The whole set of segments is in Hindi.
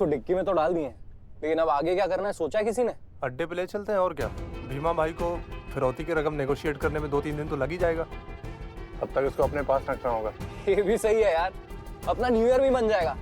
उसको डिक्की में तो डाल दिए, लेकिन अब आगे क्या करना है सोचा है किसी ने? अड्डे पे ले चलते हैं और क्या। भीमा भाई को फिरौती की रकम नेगोशिएट करने में 2-3 दिन तो लग ही जाएगा। तब तक इसको अपने पास रखना होगा। ये भी सही है यार, अपना न्यू ईयर भी बन जाएगा।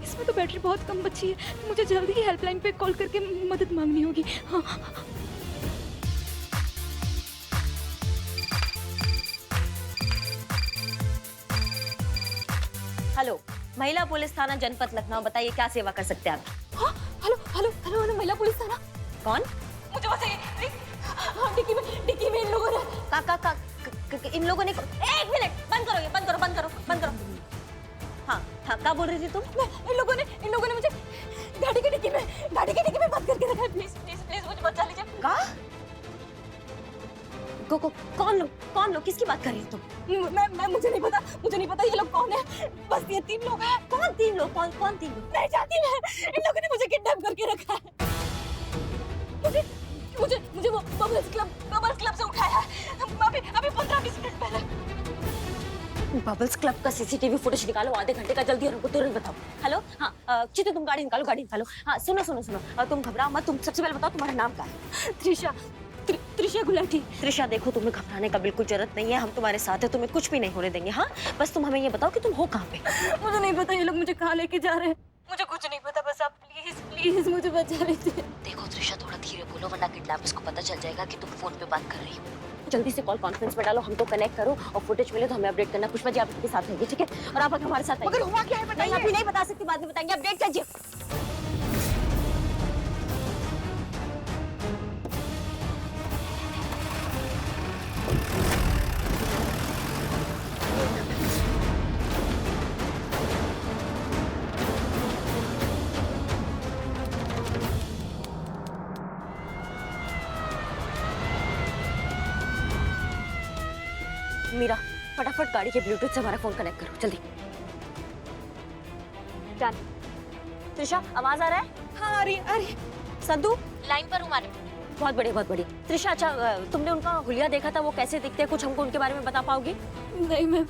इसमें तो बैटरी बहुत कम बची है, मुझे जल्दी ही हेल्पलाइन पे कॉल करके मदद मांगनी होगी। हाँ। हेलो, महिला पुलिस थाना जनपद लखनऊ, बताइए क्या सेवा कर सकते हैं आप? हाँ, हेलो हेलो हेलो हेलो, महिला पुलिस थाना। कौन? मुझे बस डिक्की में इन लोगों ने इन लोगों ने एक मिनट, बंद करो ये, बंद करो। हाँ, क्या बोल रही थी तुम? इन लोगों ने मुझे गाड़ी की डिक्की में बंद करके रखा है। प्लीज मुझे बचा लीजिए। कौन लोग किसकी बात कर रही हो तुम? मुझे नहीं पता ये लोग कौन है। बस ये 3 लोग हैं। कौन 3 लोग? कौन 3 लोग? नहीं जानती मैं। इन लोगों ने मुझे किडनैप करके रखा है। मुझे वो बबल्स क्लब से उठाया है अभी 15-20 मिनट पहले। बबल्स क्लब का सीसीटीवी फुटेज निकालो, आधे घंटे का, जल्दी, और हमको तुरंत बताओ। हेलो, हाँ चित्तू, तुम गाड़ी निकालो। हाँ सुनो, तुम घबराओ मत, तुम सबसे पहले बताओ तुम्हारा नाम क्या है? त्रिशा गुलाटी। त्रिशा, देखो तुम्हें घबराने का बिल्कुल जरूरत नहीं है, हम तुम्हारे साथ हैं, तुम्हें कुछ भी नहीं होने देंगे। हाँ, बस तुम हमें ये बताओ कि तुम हो कहाँ पे? मुझे नहीं पता ये लोग मुझे कहाँ लेके जा रहे हैं, मुझे कुछ नहीं पता। बस आप प्लीज मुझे बचा लीजिए। देखो त्रिशा, थोड़ा धीरे बोलो, वरना किडनैपर्स को पता चल जाएगा कि तुम फोन पे बात कर रही हो। जल्दी से कॉल कॉन्फ्रेंस में डालो, हमको कनेक्ट करो, और फुटेज मिले तो हमें अपडेट करना। पुष्पा जी आप इसके साथ रहेंगे, ठीक है? और आप हमारे साथ मगर हुआ क्या है बताइए। अभी नहीं बता सकती, बाद में बताएंगे, अपडेट कीजिए। मीरा, फटाफट गाड़ी के ब्लूटूथ से हमारा फोन कनेक्ट करो, जल्दी। डन। त्रिशा, आवाज आ रहा है? हाँ आ रही। संधू, लाइन पर हूँ मैडम। बहुत बढ़िया। त्रिशा, अच्छा तुमने उनका हुलिया देखा था, वो कैसे दिखते हैं, कुछ हमको उनके बारे में बता पाओगी? नहीं मैम,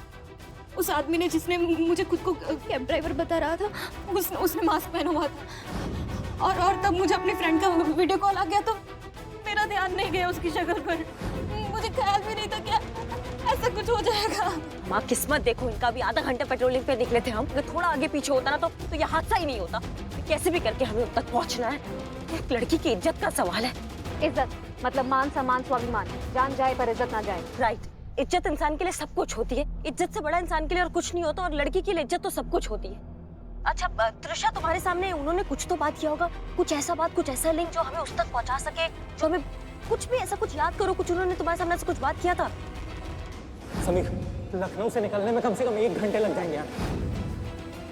उस आदमी ने जिसने मुझे खुद को कैब ड्राइवर बता रहा था, उसने मास्क पहना हुआ था, और तब मुझे अपनी फ्रेंड का वीडियो कॉल आ गया तो मेरा ध्यान नहीं गया उसकी शक्ल पर। मुझे ख्याल भी नहीं था क्या ऐसा कुछ हो जाएगा। माँ किस्मत देखो, इनका भी आधा घंटा पेट्रोलिंग पे निकले थे हम, अगर थोड़ा आगे पीछे होता ना तो ये हादसा ही नहीं होता। कैसे भी करके हमें उन तक पहुँचना है, एक लड़की की इज्जत का सवाल है। इज्जत मतलब मान सम्मान स्वाभिमान, जान जाए पर इज्जत ना जाए। राइट, इज्जत इंसान के लिए सब कुछ होती है, इज्जत से बड़ा इंसान के लिए और कुछ नहीं होता, और लड़की के लिए इज्जत तो सब कुछ होती है। अच्छा त्रिशा, तुम्हारे सामने उन्होंने कुछ तो बात किया होगा, कुछ ऐसा लिंक जो हमें उस तक पहुंचा सके, जो हमें कुछ भी ऐसा कुछ याद करो, कुछ उन्होंने तुम्हारे सामने से कुछ बात किया था? समीर, लखनऊ से निकलने में कम से कम 1 घंटे लग जाएंगे यार।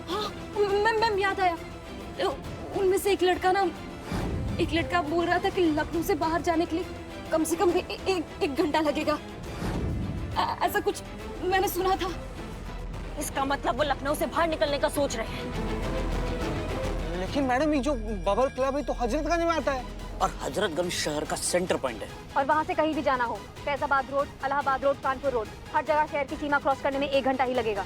हाँ मैम याद आया, उनमें से एक लड़का बोल रहा था कि लखनऊ से बाहर जाने के लिए कम से कम एक घंटा लगेगा, ऐसा कुछ मैंने सुना था। इसका मतलब वो लखनऊ से बाहर निकलने का सोच रहे हैं। लेकिन मैडम, ये जो बबल क्लब है तो हजरतगंज में आता है, और हजरतगंज शहर का सेंटर पॉइंट है, और वहाँ से कहीं भी जाना हो, Faizabad road, Allahabad road, Kanpur road, हर जगह शहर की सीमा क्रॉस करने में 1 घंटा ही लगेगा।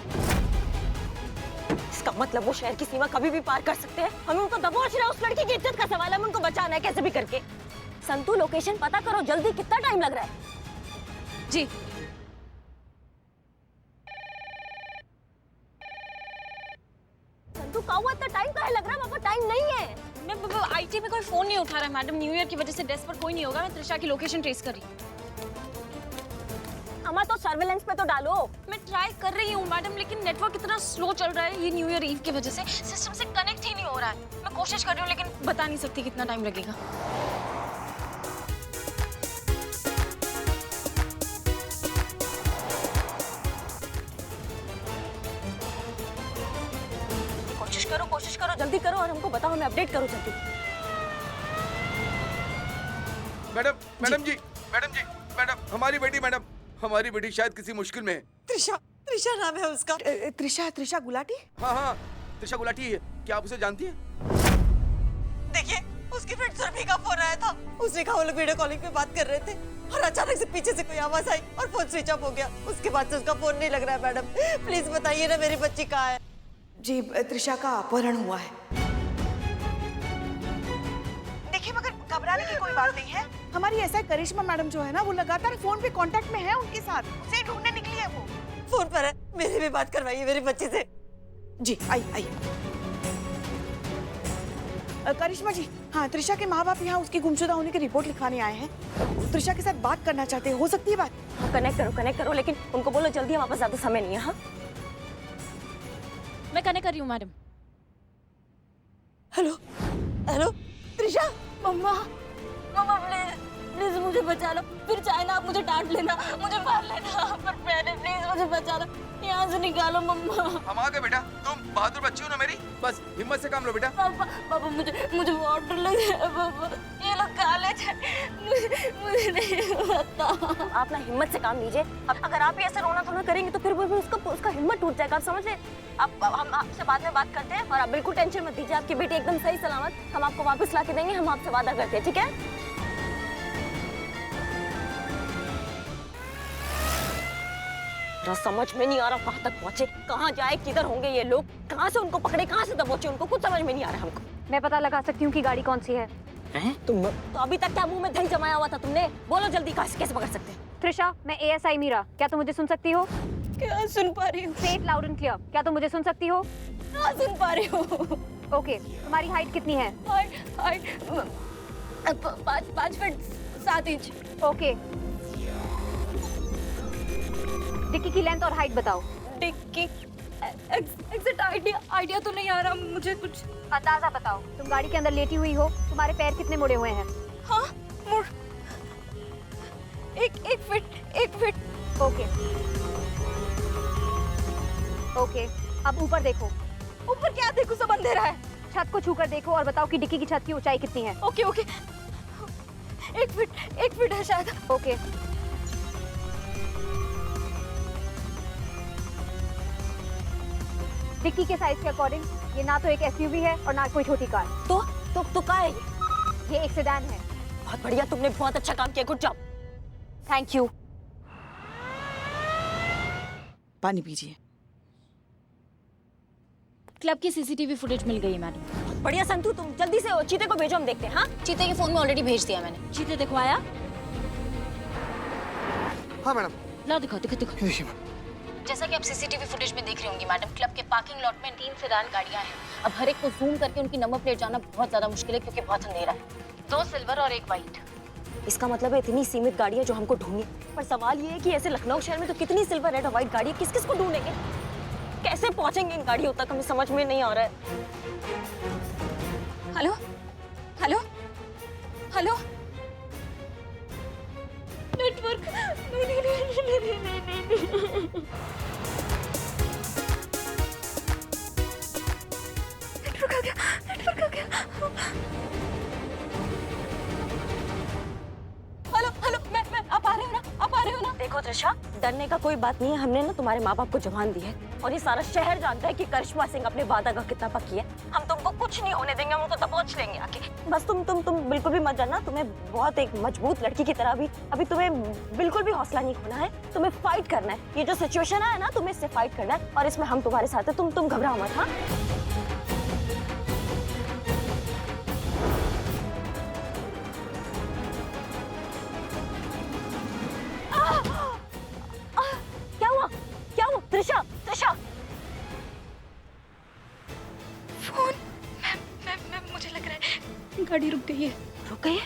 इसका मतलब वो शहर की सीमा कभी भी पार कर सकते हैं। हमें उनको दबोचना है, उस लड़की की इज्जत का सवाल है, हमें उनको बचाना है कैसे भी करके। संतु, लोकेशन पता करो जल्दी, कितना टाइम लग रहा है? जी संतु, क्या हुआ, इतना टाइम काहे लग रहा है? बाबा टाइम नहीं है। आईटी में कोई फोन नहीं उठा रहा है मैडम, न्यू ईयर की वजह से डेस्क पर कोई नहीं होगा। मैं त्रिशा की लोकेशन ट्रेस कर रही हूँ। अमा तो सर्वेलेंस पे तो डालो। मैं ट्राई कर रही हूँ मैडम, लेकिन नेटवर्क इतना स्लो चल रहा है ये न्यू ईयर ईव की वजह से, सिस्टम से कनेक्ट ही नहीं हो रहा है। मैं कोशिश कर रही हूँ लेकिन बता नहीं सकती कितना टाइम लगेगा। कोशिश करो जल्दी करो और हमको बताओ, हमें अपडेट करो जल्दी। मैडम हमारी बेटी शायद किसी मुश्किल में है। त्रिशा नाम है उसका। त्रिशा गुलाटी। हाँ त्रिशा गुलाटी है। क्या आप उसे जानती हैं? देखिए उसकी फ्रेंड सुरभि का फोन आया था, उसने कहा वो लोग वीडियो कॉलिंग पे बात कर रहे थे और अचानक से पीछे से कोई आवाज आई और फोन स्विच ऑफ हो गया। उसके बाद से उसका फोन नहीं लग रहा है। मैडम प्लीज बताइए ना मेरी बच्ची कहाँ है। जी त्रिशा का अपहरण हुआ है। देखिए मगर घबराने की कोई बात नहीं है। हमारी ऐसा करिश्मा मैडम जो है ना, वो लगातार फोन पे कांटेक्ट में है उनके साथ, उसे ढूंढने निकली है वो। फोन पर है, मेरी भी बात करवाइए मेरी बच्ची से। जी आई करिश्मा जी। हाँ, त्रिशा के माँ बाप यहाँ उसकी गुमशुदा होने की रिपोर्ट लिखवाने आए हैं। त्रिशा के साथ बात करना चाहते हैं, हो सकती है बात? हाँ, कनेक्ट करो लेकिन उनको बोलो जल्दी, हमारे पास ज्यादा समय नहीं है। हाँ मैं कनेक्ट कर रही हूँ मैडम। हेलो त्रिशा। मम्मा प्लीज मुझे बचा लो, फिर चाहे ना आप मुझे डांट लेना, मुझे मार लेना, पर पहले प्लीज मुझे बचा लो, यहाँ से निकालो मम्मा। हम आ गए बेटा, तुम बहादुर बच्ची हो ना मेरी, बस हिम्मत से काम लो बेटा। पापा मुझे बहुत डर लग रहा है पापा, ये लोग कॉलेज है, मुझे नहीं पता। आप ना हिम्मत से काम लीजिए। अब अगर आप ही ऐसे रोना धोना करेंगे तो फिर वो उसका हिम्मत टूट जाएगा, आप समझ रहे? हम आपसे बाद में बात करते हैं और आप बिल्कुल टेंशन मत दीजिए, आपकी बेटी एकदम सही सलामत हम आपको वापस ला के देंगे, हम आपसे वादा करते हैं, ठीक है? समझ में नहीं आ रहा कहाँ तक पहुँचे, कहाँ जाए, किधर होंगे ये लोग, कहाँ से उनको पकड़े, कहाँ से दबोचे उनको, कुछ समझ में नहीं आ रहा हमको। मैं पता लगा सकती हूँ कि गाड़ी कौन सी है। तो अभी तक क्या मुंह में दही जमाया हुआ था तुमने? बोलो जल्दी, कैसे पकड़ सकते हैं? त्रिशा, मैं ASI मीरा, क्या तुम मुझे सुन सकती हो? क्या सुन पा रही हूँ? से इट लाउड एंड क्लियर, क्या तुम मुझे सुन सकती हो? हाँ सुन पा रही हूँ। ओके, तुम्हारी हाइट कितनी है? Height 5 feet 7 inch. Okay, dicky की लेंथ और हाइट बताओ। डिक्की एग्जैक्ट आइडिया तो नहीं आ रहा मुझे, कुछ अंदाजा बताओ। तुम गाड़ी के अंदर लेटी हुई हो, तुम्हारे पैर कितने मुड़े हुए हैं? हाँ मुड़ एक फीट। ओके, अब ऊपर देखो। ऊपर क्या देखो, सब अंधेरा है। छत को छूकर देखो और बताओ कि डिक्की की छत की ऊंचाई कितनी है? ओके 1 फीट है शायद। ओके, डिक्की के साइज के अकॉर्डिंग ये ना तो एक SUV है और ना कोई छोटी कार। तो क्या है ये एक सेडान है। बहुत बढ़िया, तुमने बहुत अच्छा काम किया, गुड जॉब। Thank you. पानी पीजिए। क्लब की CCTV फुटेज मिल गई है मैडम। बढ़िया संतू, तुम जल्दी से चीते को भेजो, हम देखते हैं। हाँ, चीते के फोन में ऑलरेडी भेज दिया मैंने। चीते दिखवाया? हाँ मैडम। ला दिखाओ। जैसा कि आप CCTV फुटेज में देख रही होंगी मैडम, क्लब के पार्किंग लॉट में 3 सेडान गाड़ियां हैं। अब हर एक को जूम करके उनकी नंबर प्लेट जाना बहुत ज्यादा मुश्किल है क्योंकि बहुत अंधेरा है। 2 सिल्वर और 1 व्हाइट। इसका मतलब है इतनी सीमित गाड़ियां जो हमको ढूंढनी, पर सवाल ये है कि ऐसे लखनऊ शहर में तो कितनी सिल्वर रेड और व्हाइट गाड़ी, किस किस को ढूंढेंगे, कैसे पहुंचेंगे इन गाड़ियों तक, हमें समझ में नहीं आ रहा है। हेलो नेटवर्क नहीं। नेटवर्क आ गया। हेलो मैं आप आ रहे हो ना? देखो त्रिशा, डरने का कोई बात नहीं है, हमने ना तुम्हारे माँ बाप को जबान दी है और ये सारा शहर जानता है कि करिश्मा सिंह अपने वादा का कितना पक्की है। हम तुमको कुछ नहीं होने देंगे, हम उनको दबोच लेंगे आके। बस तुम बिल्कुल भी मत डरना, तुम्हें बहुत एक मजबूत लड़की की तरह भी अभी तुम्हें बिल्कुल भी हौसला नहीं खोना है, तुम्हें फाइट करना है। ये जो सिचुएशन है ना, तुम्हें इससे फाइट करना है और इसमें हम तुम्हारे साथ है, तुम घबराओ मत। हाँ, क्या हुआ त्रिशा? फोन मैं मुझे लग रहा है गाड़ी रुक गई है। रुक गई है?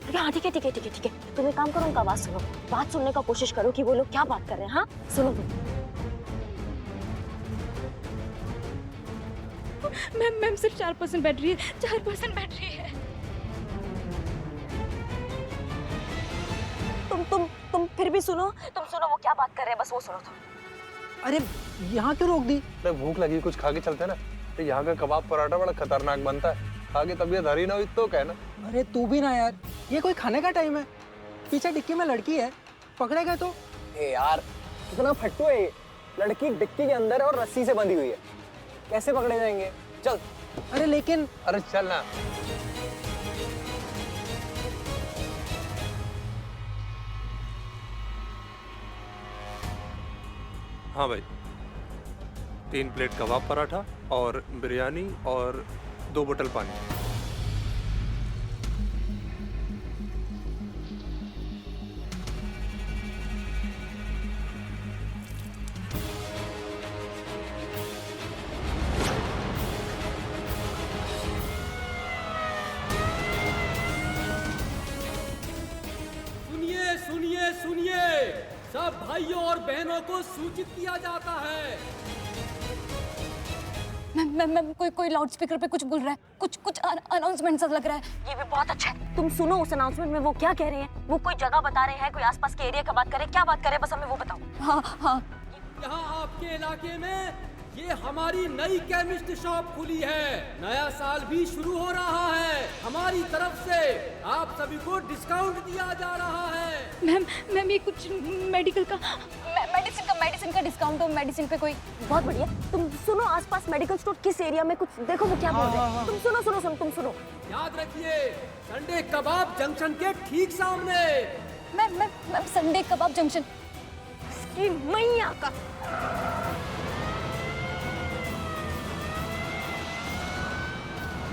हाँ ठीक है ठीक है ठीक है ठीक है, तुम एक काम करो, उनका आवाज सुनो, बात सुनने का कोशिश करो कि वो लोग क्या बात कर रहे हैं। हाँ सुनो तुम। मैम सिर्फ 4% बैटरी है, 4% बैटरी है। तुम फिर भी सुनो, तुम सुनो वो क्या बात कर रहे हैं, बस वो सुनो तुम। अरे यहाँ क्यों रोक दी? अरे भूख लगी, कुछ खा के चलते हैं ना। तो यहाँ का कबाब पराठा बड़ा खतरनाक बनता है, खा के तबीयत हरी ना हुई तो कहना। अरे तू भी ना यार, ये कोई खाने का टाइम है? पीछे डिक्की में लड़की है, पकड़े गए तो? ए यार कितना फट्टू है ये। लड़की डिक्की के अंदर है और रस्सी से बंधी हुई है, कैसे पकड़े जाएंगे? चल। अरे लेकिन अरे चल ना। हाँ भाई, 3 प्लेट कबाब पराठा और बिरयानी और 2 बोतल पानी। सुनिए सुनिए सुनिए, सब भाइयों और बहनों को सूचित किया जाता है। मैम कोई लाउड स्पीकर पे कुछ बोल रहा है, कुछ अनाउंसमेंट सा लग रहा है। ये भी बहुत अच्छा है, तुम सुनो उस अनाउंसमेंट में वो क्या कह रहे हैं। वो कोई जगह बता रहे हैं, कोई आसपास के एरिया का बात कर रहे हैं, क्या बात कर रहे हैं, बस हमें वो बताओ। हाँ यहाँ आपके इलाके में ये हमारी नई केमिस्ट शॉप खुली है, नया साल भी शुरू हो रहा है। हमारी तरफ से आप सभी को डिस्काउंट दिया जा रहा है। मैम ये कुछ मेडिसिन का डिस्काउंट हो, मेडिसिन पे कोई। बहुत बढ़िया, तुम सुनो आसपास मेडिकल स्टोर किस एरिया में, कुछ देखो वो क्या बोल रहे हैं। तुम सुनो तुम सुनो। याद रखिए, संडे कबाब जंक्शन के ठीक सामने। मैम संडे कबाब जंक्शन। इसकी मैया का।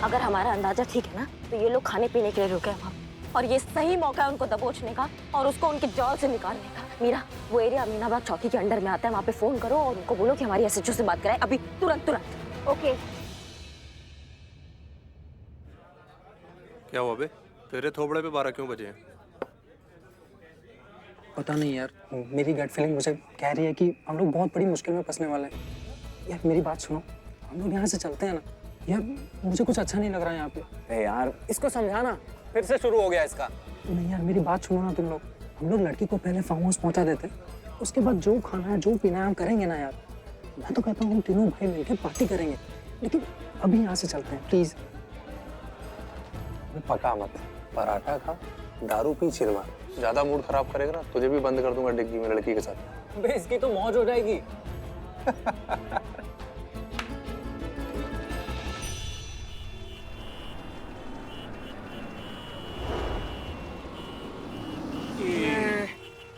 अगर हमारा अंदाजा ठीक है ना, तो ये लोग खाने पीने के लिए रुके हैं वहाँ, और ये सही मौका है उनको दबोचने का और उसको उनके जाल से निकालने का। मीरा, वो एरिया अमीनाबाद चौकी के अंडर में आता है, वहाँ पे फोन करो और उनको बोलो कि हमारी एसएचओ से बात कराए अभी, तुरंत। ओके। क्या हुआ बे, तेरे थोबड़े पे 12 क्यों बजे हैं? पता नहीं यार, मेरी गट फीलिंग मुझे कह रही है कि हम लोग बहुत बड़ी मुश्किल में फंसने वाले हैं। यार मेरी बात सुनो, हम लोग यहाँ से चलते हैं ना यार, मुझे कुछ अच्छा नहीं लग रहा है यहाँ पे। यार इसको समझाना, फिर से शुरू हो गया इसका। नहीं यार मेरी बात सुनो ना तुम लोग, हम लोग लड़की को पहले फार्म हाउस पहुँचा देते, उसके बाद जो खाना है जो पीना है हम करेंगे ना यार। मैं तो कहता हूँ हम तीनों भाई मिलकर पार्टी करेंगे, लेकिन अभी यहाँ से चलते हैं प्लीज। पका मत, पराठा खा, दारू पी, चिल मार। ज्यादा मूड खराब करेगा ना, तुझे भी बंद कर दूंगा डिग्गी में लड़की के साथ। बे इसकी तो मौज हो जाएगी।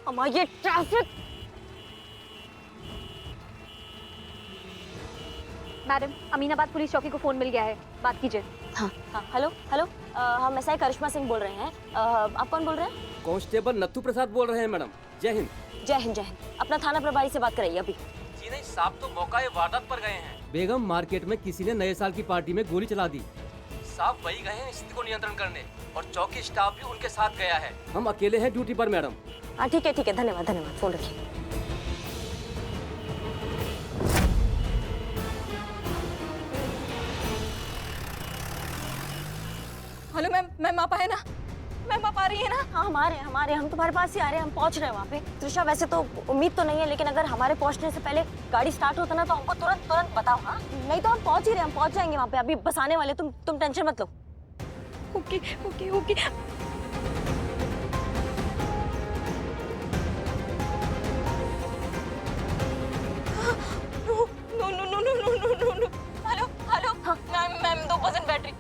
हमारा ये ट्रैफिक। मैडम, अमीनाबाद पुलिस चौकी को फोन मिल गया है, बात कीजिए। हाँ हेलो, हम एसआई करिश्मा सिंह बोल रहे हैं। आप कौन बोल रहे हैं? कांस्टेबल नत्थू प्रसाद बोल रहे हैं मैडम। जय हिंद। जय हिंद। अपना थाना प्रभारी से बात कराइए अभी। जी नहीं साहब, तो मौका वारदात पर गए हैं। बेगम मार्केट में किसी ने नए साल की पार्टी में गोली चला दी। साहब वही गए हैं स्थिति को नियंत्रण करने, और चौकी स्टाफ भी उनके साथ गया है। हम अकेले हैं ड्यूटी पर मैडम। हाँ ठीक है, धन्यवाद, फोन रखिए। हेलो मैम आप आए ना? मैम आप आ रही है ना? हाँ हमारे हम तुम्हारे पास ही आ रहे हैं, हम पहुंच रहे हैं वहाँ पे। त्रिशा वैसे तो उम्मीद तो नहीं है, लेकिन अगर हमारे पहुंचने से पहले गाड़ी स्टार्ट होता ना तो हमको तुरंत बताओ। हाँ नहीं तो हम पहुंच ही रहे, हम पहुंच जाएंगे वहाँ पे, अभी बस आने वाले, तुम टेंशन मत लो। Okay. No. Hello ma'am 2% battery.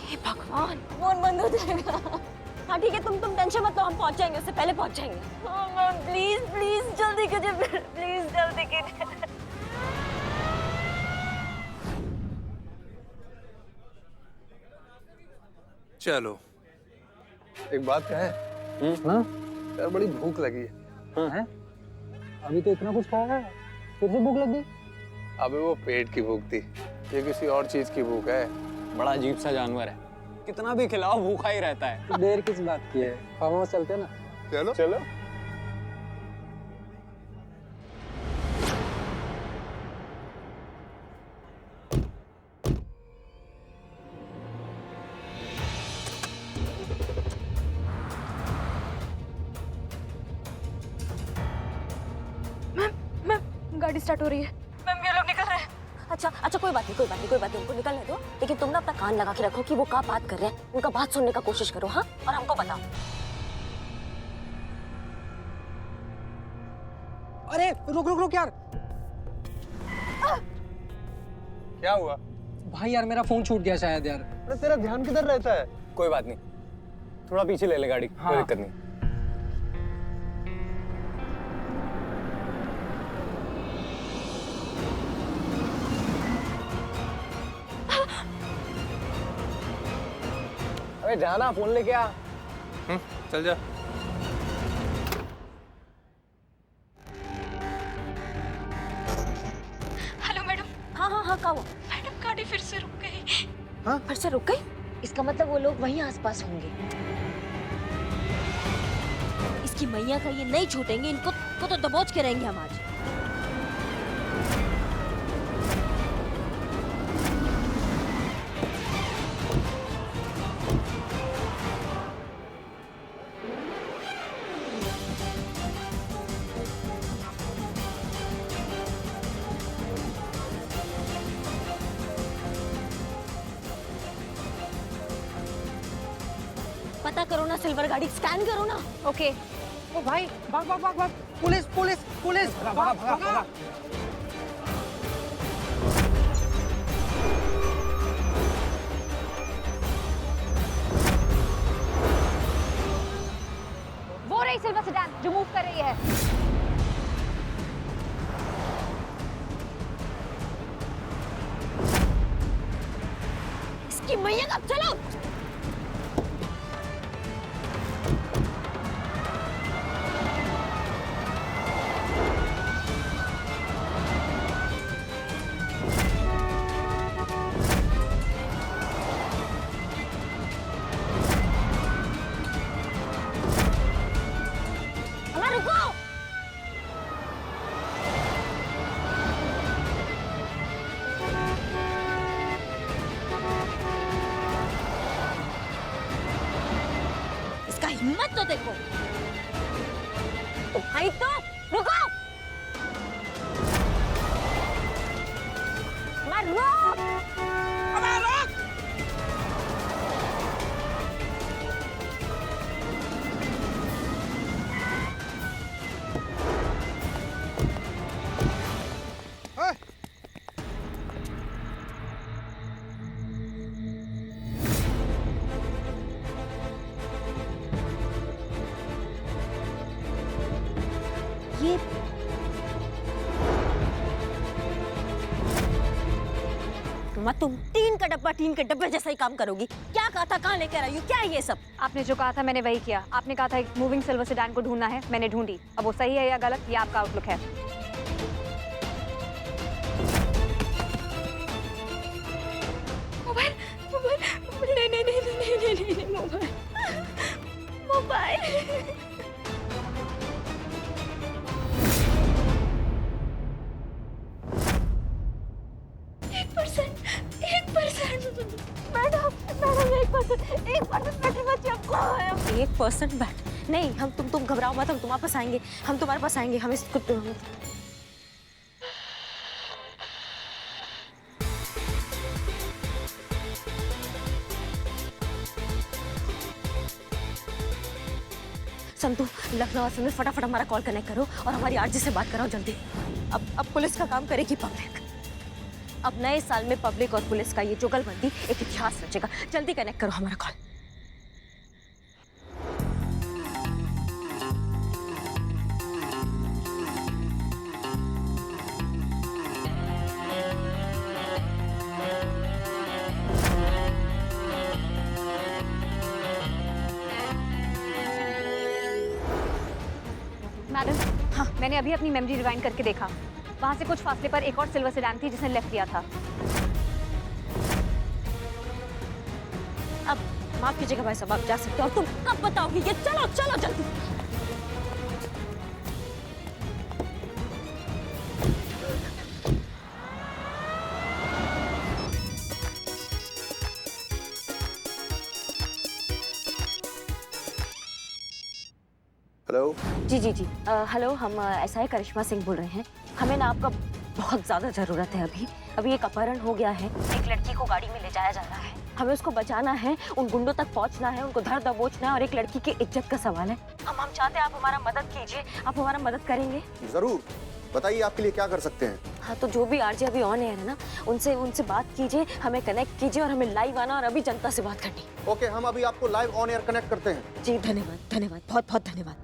हे भगवान, फोन बंद हो जाएगा। हाँ ठीक है, तुम टेंशन मत लो, हम पहुंच जाएंगे, उससे पहले पहुंच जाएंगे। मैम प्लीज जल्दी कीजिए, प्लीज जल्दी कीजिए। चलो एक बात कहें? हाँ यार बड़ी भूख लगी है। हाँ है, अभी तो इतना कुछ खाया है, फिर से भूख लगी? अबे वो पेट की भूख थी, ये किसी और चीज की भूख है। बड़ा अजीब सा जानवर है, कितना भी खिलाओ भूखा ही रहता है। तो देर किस बात की है, फार्म हाउस चलते ना। चलो चलो। गाड़ी स्टार्ट हो रही है। मैम ये लोग निकल रहे हैं। अच्छा कोई बात नहीं, उनको निकलने दो। लेकिन तुम ना अपना कान लगा के रखो कि वो क्या बात कर रहे हैं, उनका बात सुनने का कोशिश करो, हाँ? और हमको बताओ। अरे रुक यार। क्या हुआ? भाई यार मेरा फोन छूट गया शायद यार। अरे तेरा ध्यान किधर रहता है? कोई बात नहीं, थोड़ा पीछे ले ले गाड़ी। हाँ। कोई दिक्कत नहीं। अबे जाना, फोन लेके आ। चल जा। Hello madam. हाँ क्या हुआ? मैडम गाड़ी फिर से रुक गई। फिर से रुक गई? इसका मतलब वो लोग वहीं आसपास होंगे। इसकी मैया का ये नहीं छूटेंगे, इनको तो दबोच के रहेंगे हम आज। पता करो ना, सिल्वर गाड़ी स्कैन करो ना। ओके। ओ भाई भाग, पुलिस। भागा। वो रही सिल्वर सेडान जो मूव कर रही है। इसकी मैया का, चलो। रुको। इसका हिम्मत तो देखो। भाई तो रुको। मत रोक। ये तुम टीन का डब्बा जैसा ही काम करोगी। क्या कहा था, कहाँ लेकर आई हो, क्या है ये सब? आपने जो कहा था मैंने वही किया। आपने कहा था एक मूविंग सिल्वर सेडान को ढूंढना है, मैंने ढूंढी। अब वो सही है या गलत, ये आपका आउटलुक है। मोबाइल नहीं, मोबाइल। 1%। मैडम 1% बैटरी बची अब कहाँ है? 1% बैट नहीं, हम तुम घबराओ मत, हम तुम्हारे पास आएंगे, हम तुम्हारे पास आएंगे। हमें संतु, लखनऊ से फटाफट हमारा कॉल कनेक्ट करो और हमारी आरजी से बात कराओ जल्दी। अब पुलिस का काम करेगी पब्लिक। अब नए साल में पब्लिक और पुलिस का ये जुगलबंदी एक इतिहास रचेगा। जल्दी कनेक्ट करो हमारा कॉल। मैडम, हाँ, मैंने अभी अपनी मेमोरी रिवाइंड करके देखा। वहां से कुछ फासले पर एक और सिल्वर सेडान थी जिसने लेफ्ट लिया था। अब माफ कीजिएगा भाई साहब, आप जा सकते हो। और तुम कब बताओगी ये? चलो चलो जल्दी। हेलो। जी जी जी, हेलो, हम एसआई करिश्मा सिंह बोल रहे हैं। हमें ना आपका बहुत ज्यादा जरूरत है। अभी एक अपहरण हो गया है, एक लड़की को गाड़ी में ले जाया जा रहा है। हमें उसको बचाना है, उन गुंडों तक पहुंचना है, उनको धर दबोचना है और एक लड़की की इज्जत का सवाल है। हम चाहते हैं आप हमारा मदद कीजिए। आप हमारा मदद करेंगे? जरूर, बताइए आपके लिए क्या कर सकते हैं। हाँ, तो जो भी आरजे अभी ऑन एयर है ना, उनसे बात कीजिए, हमें कनेक्ट कीजिए और हमें लाइव आना और अभी जनता से बात करनी। ओके, हम अभी आपको लाइव ऑन एयर कनेक्ट करते हैं। जी धन्यवाद, धन्यवाद, बहुत बहुत धन्यवाद।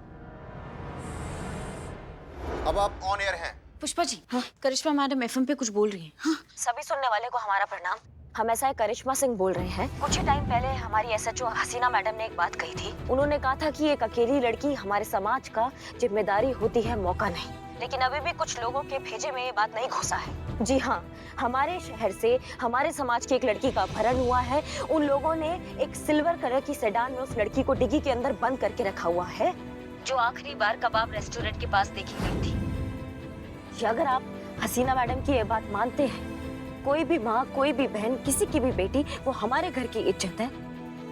अब आप ऑन एयर हैं। पुष्पा जी, हाँ, करिश्मा मैडम एफएम पे कुछ बोल रही हैं। हाँ, सभी सुनने वाले को हमारा प्रणाम। हम एसआई करिश्मा सिंह बोल रहे हैं। कुछ ही टाइम पहले हमारी एसएचओ हसीना मैडम ने एक बात कही थी। उन्होंने कहा था कि एक अकेली लड़की हमारे समाज का जिम्मेदारी होती है, मौका नहीं। लेकिन अभी भी कुछ लोगों के भेजे में ये बात नहीं घुसा है। जी हाँ, हमारे शहर से हमारे समाज की एक लड़की का अपहरण हुआ है। उन लोगों ने एक सिल्वर कलर की सेडान में उस लड़की को डिग्गी के अंदर बंद करके रखा हुआ है, जो आखिरी बार कबाब रेस्टोरेंट के पास देखी गई थी। अगर आप हसीना मैडम की ये बात मानते हैं, कोई भी माँ, कोई भी बहन, किसी की भी बेटी, वो हमारे घर की इज्जत है,